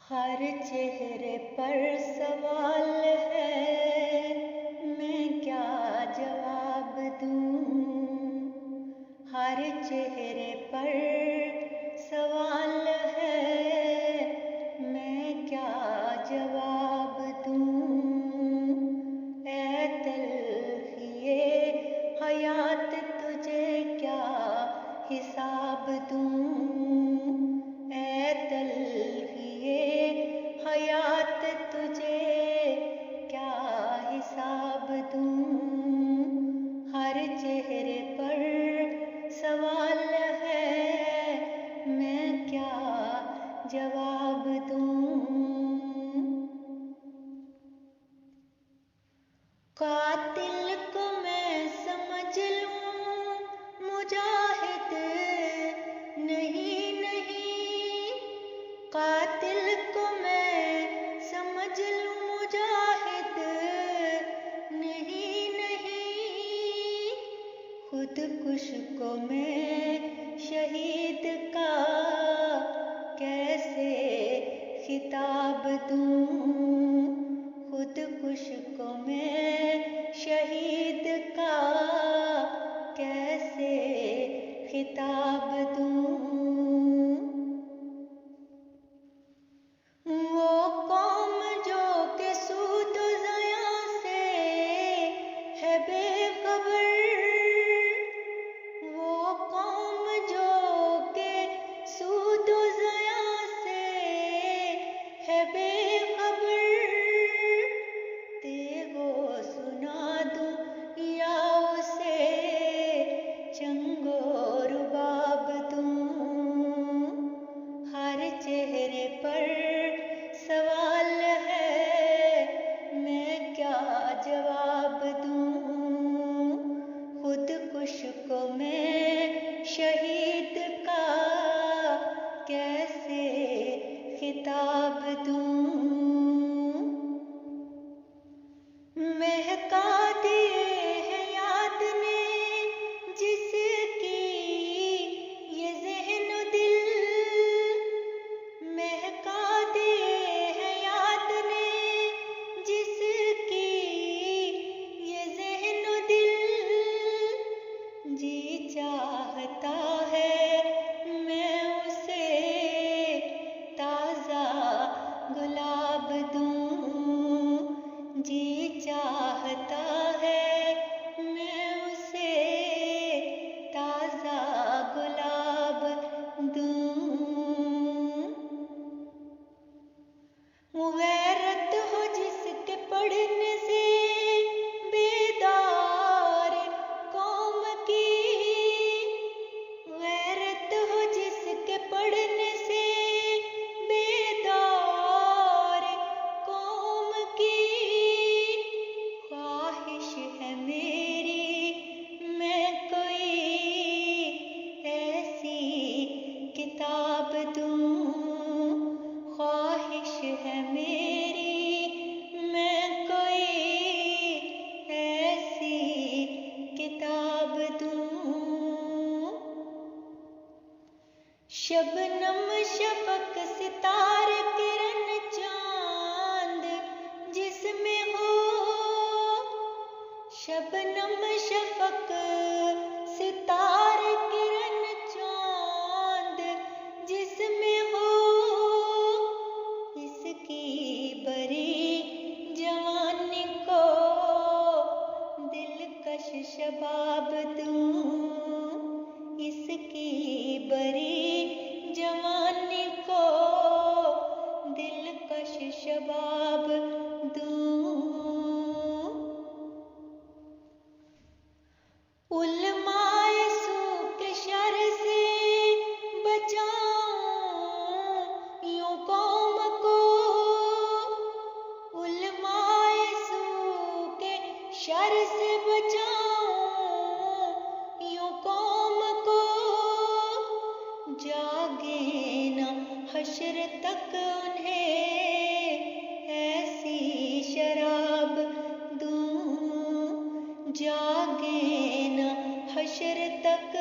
हर चेहरे पर सवाल है, मैं क्या जवाब दूँ। हर चेहरे पर सवाल है, मैं क्या जवाब दूँ। ऐ तल्ख़िए हयात तुझे क्या हिसाब दूँ। ऐ तल्ख़िए हयात तुझे क्या हिसाब दूँ। हर चेहरे पर सवाल है, मैं क्या जवाब दूँ। कातिल को मैं समझ लूँ, मुजाहिद नहीं नहीं। कातिल को मैं समझ लूँ, मुजाहिद नहीं नहीं। खुदकुश को मैं शहीद का कैसे खिताब दूँ। खुदकुश को मैं शहीद का कैसे खिताब दूँ। वो कौम जो के सूद ज़या से है बेखबर। वो कौम जो के सूद ज़या से है बेखबर। तेगो सुना दूँ या उसे चंगो रुबाब दूँ। हर चेहरे पर सवाल है, मैं क्या जवाब दूँ। खुदकुश को मैं शहीद का कैसे खिताब दूँ। महका दिए है याद ने जिसकी ये ज़हन दिल। महका दिए है याद ने जिसकी ये ज़हन दिल। जी चाहता है मैं उसे ताज़ा गुलाब दूँ। जी चाहता है मैं उसे ताज़ा गुलाब दूँ। गैरत हो जिसके पढ़ने से बेदार कौम की। गैरत हो जिसके पढ़ने से बेदार कौम की। ख्वाहिश है मेरी मैं कोई ऐसी किताब दूँ। ख्वाहिश है मेरी मैं कोई ऐसी किताब दूँ। शबनम शफक सितारे किरण चांद जिसमें हो। शबनम शफक सितारे किरण चांद जिसमें हो। इसकी बरी जवानी को दिलकश शबाब दूँ। इसकी बरी जवानी को दिलकश शबाब दूँ। उलमाए सू के शर से बचाऊं यूं कौम को। उलमाए सू के शर से बचाऊं यूं कौम को। जागे न हश्र तक उन्हें ऐसी शराब दूँ। जागे न हश्र तक